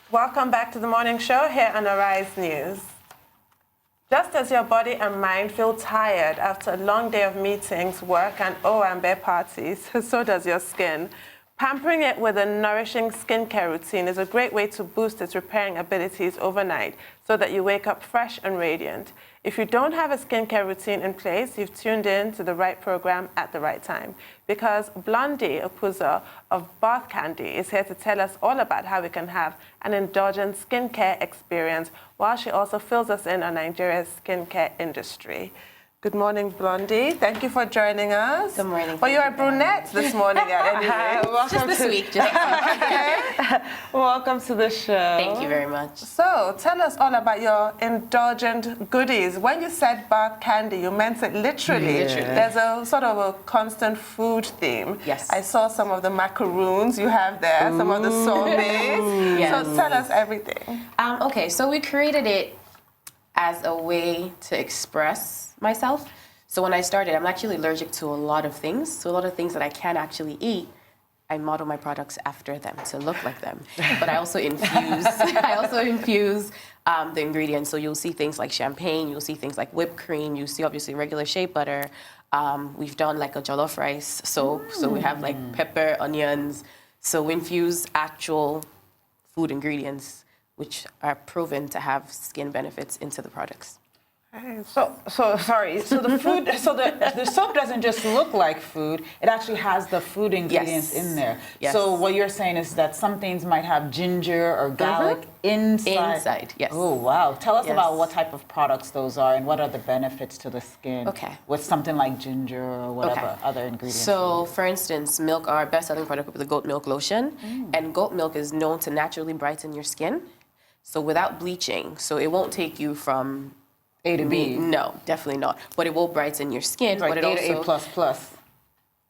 Welcome back to the morning show here on Arise News. Just as your body and mind feel tired after a long day of meetings, work, and Owambe parties, so does your skin. Pampering it with a nourishing skincare routine is a great way to boost its repairing abilities overnight so that you wake up fresh and radiant. If you don't have a skincare routine in place, you've tuned in to the right program at the right time. Because Blondie Okpuzor of BathKandy is here to tell us all about how we can have an indulgent skincare experience while she also fills us in on Nigeria's skincare industry. Good morning, Blondie. Thank you for joining us. Good morning. Well, you're a brunette this morning at any rate. Just this week. Welcome to the show. Thank you very much. So, tell us all about your indulgent goodies. When you said BathKandy, you meant it literally. Literally. There's a sort of a constant food theme. Yes. I saw some of the macaroons you have there, some of the sorbets. Yes. So, tell us everything. Okay, so we created it as a way to express myself. So when I started, I'm actually allergic to a lot of things. So a lot of things that I can't actually eat, I model my products after them to look like them. But I also infuse, the ingredients. So you'll see things like champagne, you'll see things like whipped cream, you see obviously regular shea butter. We've done like a jollof rice soap. So we have like pepper, onions. So we infuse actual food ingredients which are proven to have skin benefits into the products. So sorry. So the food, so the soap doesn't just look like food. It actually has the food ingredients in there. Yes. So what you're saying is that some things might have ginger or garlic inside. Inside, yes. Oh wow! Tell us Yes. about what type of products those are and what are the benefits to the skin. Okay. With something like ginger or whatever other ingredients. So, for instance, milk, our best-selling product would be the goat milk lotion, and goat milk is known to naturally brighten your skin. So without bleaching, so it won't take you from A to B. No, definitely not. But it will brighten your skin. Like but it A also to A plus plus.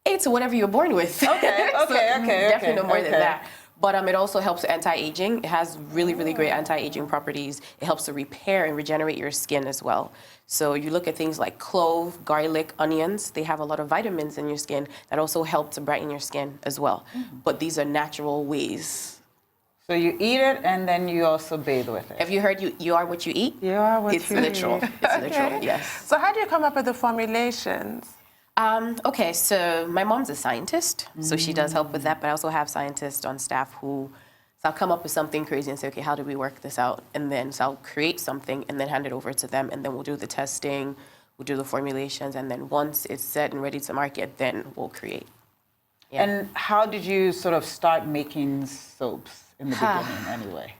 A to whatever you're born with. Okay. Definitely no more than that. But it also helps anti-aging. It has really, really great anti-aging properties. It helps to repair and regenerate your skin as well. So you look at things like clove, garlic, onions. They have a lot of vitamins in your skin that also help to brighten your skin as well. But these are natural ways. So you eat it and then you also bathe with it. Have you heard you are what you eat? You are what It's you literal. eat. It's literal, yes. So, how do you come up with the formulations? Okay, so my mom's a scientist, so she does help with that, but I also have scientists on staff so I'll come up with something crazy and say, okay, how do we work this out? And then so I'll create something and then hand it over to them, and then we'll do the testing, we'll do the formulations, and then once it's set and ready to market, then we'll create. Yeah. And how did you sort of start making soaps in the beginning anyway?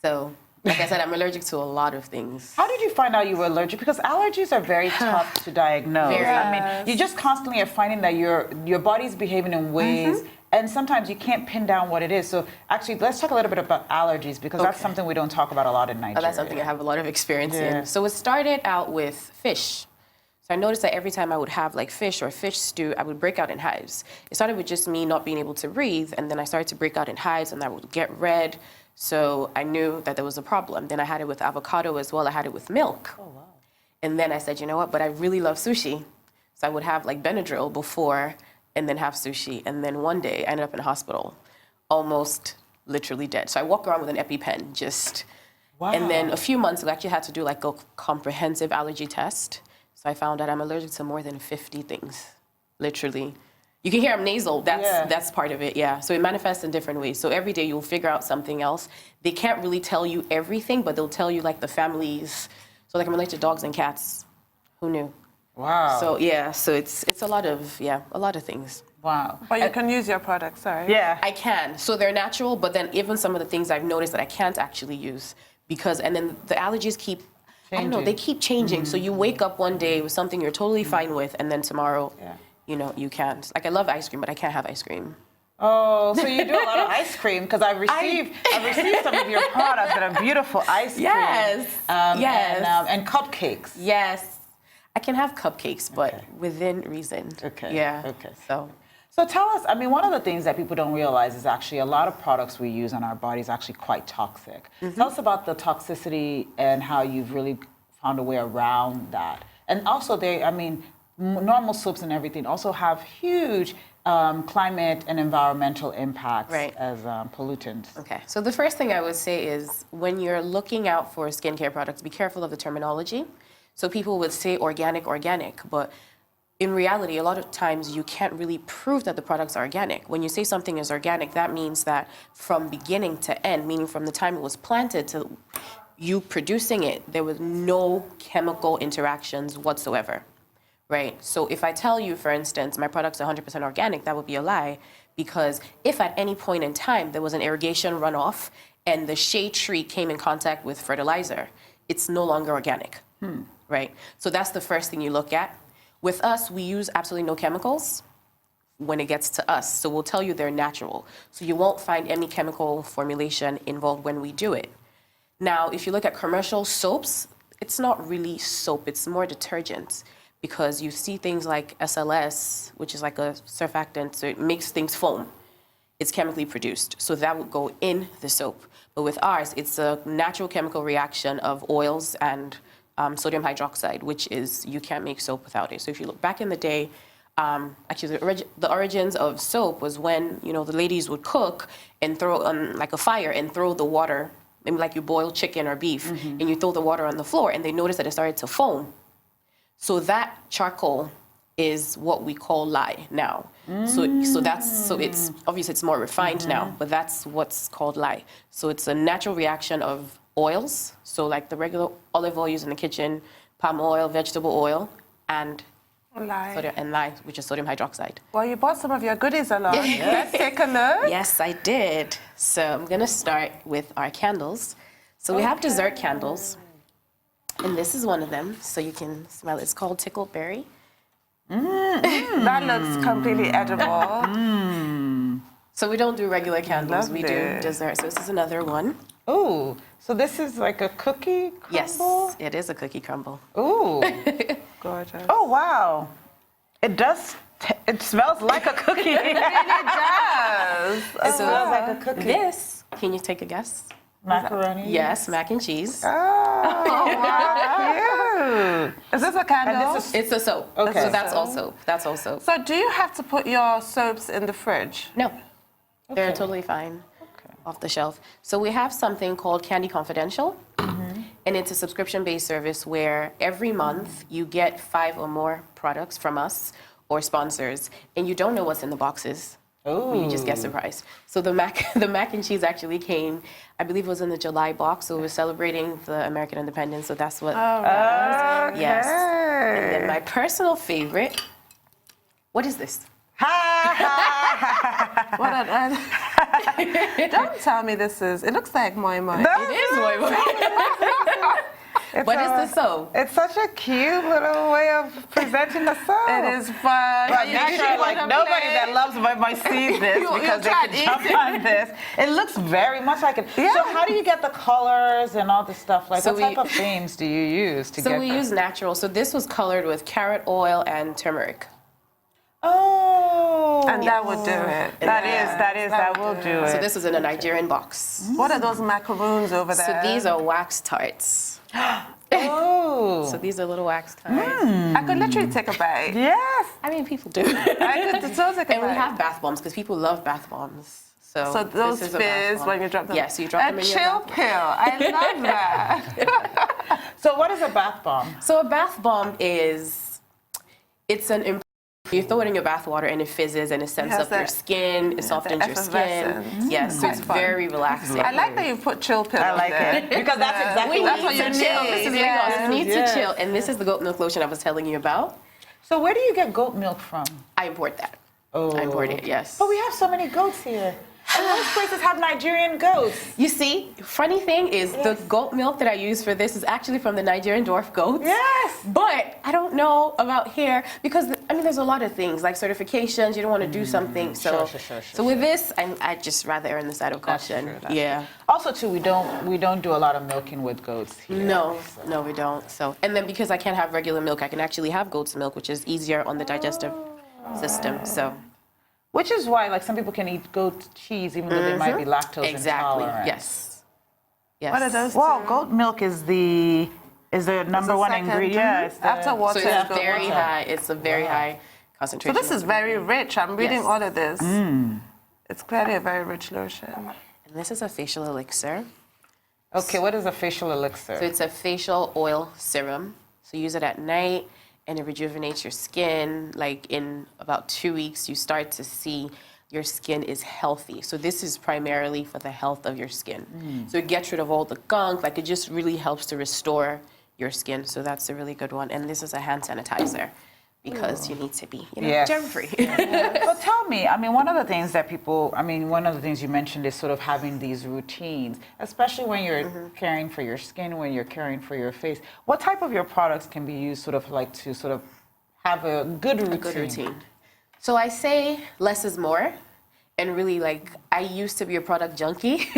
So, like I said, I'm allergic to a lot of things. How did you find out you were allergic? Because allergies are very tough to diagnose. Very. I mean, you just constantly are finding that your body's behaving in ways, and sometimes you can't pin down what it is. So actually, let's talk a little bit about allergies, because that's something we don't talk about a lot in Nigeria. Oh, that's something I have a lot of experience in. So it started out with fish. So I noticed that every time I would have like fish or fish stew, I would break out in hives. It started with just me not being able to breathe, and then I started to break out in hives, and I would get red. So I knew that there was a problem. Then I had it with avocado as well. I had it with milk. Oh, wow. And then I said, you know what, but I really love sushi. So I would have like Benadryl before and then have sushi. And then one day I ended up in a hospital, almost literally dead. So I walk around with an EpiPen just, and then a few months ago I actually had to do like a comprehensive allergy test. So I found out I'm allergic to more than 50 things, literally. You can hear I'm nasal, that's part of it, yeah. So it manifests in different ways. So every day you'll figure out something else. They can't really tell you everything, but they'll tell you like the families. So like I'm allergic to dogs and cats. Who knew? Wow. So yeah, so it's a lot of things. Wow. But you can use your products, sorry. Yeah. I can. So they're natural, but then even some of the things I've noticed that I can't actually use because, and then the allergies keep, I don't know, they keep changing. So you wake up one day with something you're totally fine with, and then tomorrow, you know, you can't. Like I love ice cream, but I can't have ice cream. Oh, so you do a lot of ice cream, because I've received some of your products that are beautiful ice cream. Yes. And cupcakes. Yes. I can have cupcakes, but within reason. Okay. Yeah. Okay. So tell us, I mean, one of the things that people don't realize is actually a lot of products we use on our bodies are actually quite toxic. Tell us about the toxicity and how you've really found a way around that. And also, normal soaps and everything also have huge climate and environmental impacts as pollutants. Okay, so the first thing I would say is when you're looking out for skincare products, be careful of the terminology. So people would say organic, organic, but in reality, a lot of times you can't really prove that the products are organic. When you say something is organic, that means that from beginning to end, meaning from the time it was planted to you producing it, there was no chemical interactions whatsoever, right? So if I tell you, for instance, my product's 100% organic, that would be a lie, because if at any point in time there was an irrigation runoff and the shade tree came in contact with fertilizer, it's no longer organic, right? So that's the first thing you look at. With us, we use absolutely no chemicals when it gets to us. So we'll tell you they're natural. So you won't find any chemical formulation involved when we do it. Now, if you look at commercial soaps, it's not really soap, it's more detergent, because you see things like SLS, which is like a surfactant, so it makes things foam. It's chemically produced, so that would go in the soap. But with ours, it's a natural chemical reaction of oils and sodium hydroxide, which is, you can't make soap without it. So if you look back in the day, actually the origins of soap was when, you know, the ladies would cook and throw on like a fire and throw the water, maybe like you boil chicken or beef, and you throw the water on the floor, and they noticed that it started to foam. So that charcoal is what we call lye now. So it's obviously it's more refined now, but that's what's called lye. So it's a natural reaction of oils, so like the regular olive oil used in the kitchen, palm oil, vegetable oil, and lye, which is sodium hydroxide. Well, you brought some of your goodies along. Let's take a look. Yes, I did. So I'm gonna start with our candles. So we have dessert candles, and this is one of them, so you can smell it. It's called tickled berry. That looks completely edible. So we don't do regular candles, we do dessert. So this is another one. Oh, so this is like a cookie crumble? Yes, it is a cookie crumble. Ooh. Gorgeous. Oh, wow. It does, it smells like a cookie. It really does. It smells like a cookie. This, can you take a guess? Macaroni? Yes, mac and cheese. Oh, wow, cute. Is this a candle? It's a soap. Okay. So that's all soap. That's all soap. So do you have to put your soaps in the fridge? No, they're totally fine. Off the shelf. So we have something called Candy Confidential, and it's a subscription-based service where every month you get 5 or more products from us or sponsors, and you don't know what's in the boxes. Ooh. You just get surprised. So the mac and cheese actually came, I believe it was in the July box, so we're celebrating the American independence, so that's what that was. Yes. And then my personal favorite, what is this? What on earth? Don't tell me this is. It looks like moi moi. It is moi moi. What is the soap? It's such a cute little way of presenting the soap. It is fun. But I'm sure like nobody that loves moi moi sees this because they can jump on this. It looks very much like it. Yeah. So how do you get the colors and all this stuff? Like So what type of themes do you use to get So we use natural. So this was colored with carrot oil and turmeric. Oh. And that would do it. That will do it. So this is in a Nigerian box. What are those macaroons over there? So these are wax tarts. Oh. So these are little wax tarts. I could literally take a bite. Yes. I mean, people do. I could so take a And we bite. have bath bombs because people love bath bombs. So those this is a bath fizz bomb. when you drop them. Yes, you drop them a in your chill bath bomb. pill. I love that. So what is a bath bomb? So a bath bomb is, you throw it in your bath water and it fizzes and it scents has up your that- skin, it softens your skin. effervescence. Yes, so it's very relaxing. I like that you put chill pill I on like there. it. Because that's exactly That's what what you to chill. need. This is Yes. you need Yes. to chill. And this is the goat milk lotion I was telling you about. So where do you get goat milk from? I import that. Oh. I import it, yes. But we have so many goats here. And most places have Nigerian goats. You see, funny thing is the goat milk that I use for this is actually from the Nigerian dwarf goats. Yes. But I don't know about here because, I mean, there's a lot of things like certifications. You don't want to do something. So, so with this, I just rather err on the side of caution. Yeah. Also, too, we don't do a lot of milking with goats here. No, no, we don't. So, and then because I can't have regular milk, I can actually have goat's milk, which is easier on the digestive system. So. Which is why, like, some people can eat goat cheese even though they might be lactose Exactly. intolerant. Yes. Yes. What are those? Wow, goat milk is the is the number the one second. ingredient. Yeah, it's the- After water, So it's got very water. high. It's a very high So concentration. this is very rich. I'm reading Yes. all of this. It's clearly a very rich lotion. And this is a facial elixir. Okay, what is a facial elixir? So it's a facial oil serum. So use it at night and it rejuvenates your skin. Like in about 2 weeks, you start to see your skin is healthy. So this is primarily for the health of your skin. So it gets rid of all the gunk. Like it just really helps to restore your skin. So that's a really good one. And this is a hand sanitizer because you need to be, Yes. germ-free. But tell me, I mean, one of the things you mentioned is sort of having these routines, especially when you're caring for your skin, when you're caring for your face. What type of your products can be used sort of like to sort of have a good routine? A good routine. So I say less is more. And really, like, I used to be a product junkie.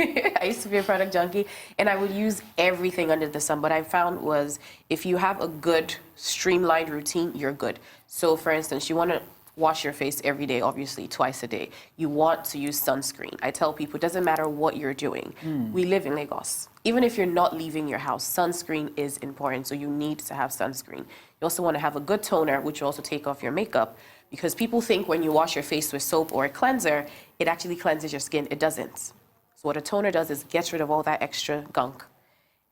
And I would use everything under the sun. But I found was if you have a good streamlined routine, you're good. So for instance, you want to wash your face every day, obviously twice a day. You want to use sunscreen. I tell people, it doesn't matter what you're doing. We live in Lagos. Even if you're not leaving your house, sunscreen is important. So you need to have sunscreen. You also want to have a good toner, which will also take off your makeup. Because people think when you wash your face with soap or a cleanser, it actually cleanses your skin. It doesn't. So what a toner does is gets rid of all that extra gunk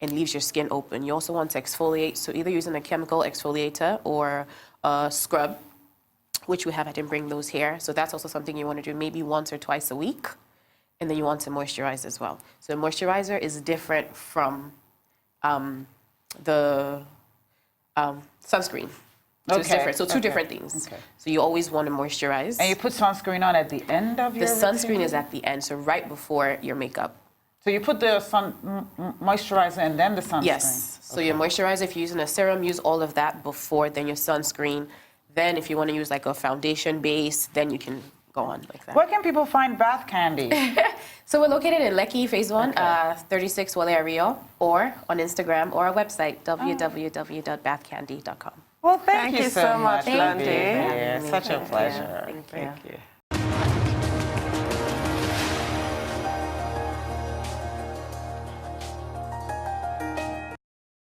and leaves your skin open. You also want to exfoliate, so either using a chemical exfoliator or a scrub, which we have. I didn't bring those here. So that's also something you want to do maybe once or twice a week. And then you want to moisturize as well. So moisturizer is different from the sunscreen. So it's different. So two different things. Okay. So you always want to moisturize. And you put sunscreen on at the end of your The sunscreen routine? is at the end, so right before your makeup. So you put the moisturizer and then the sunscreen? Yes. So your moisturizer, if you're using a serum, use all of that before, then your sunscreen. Then if you want to use like a foundation base, then you can go on like that. Where can people find BathKandy? So we're located in Lekki, Phase 1, 36 Wale Rio, or on Instagram or our website, www.bathkandy.com. Well, thank you so much, Blondie. Blondie. Such a pleasure. Thank you.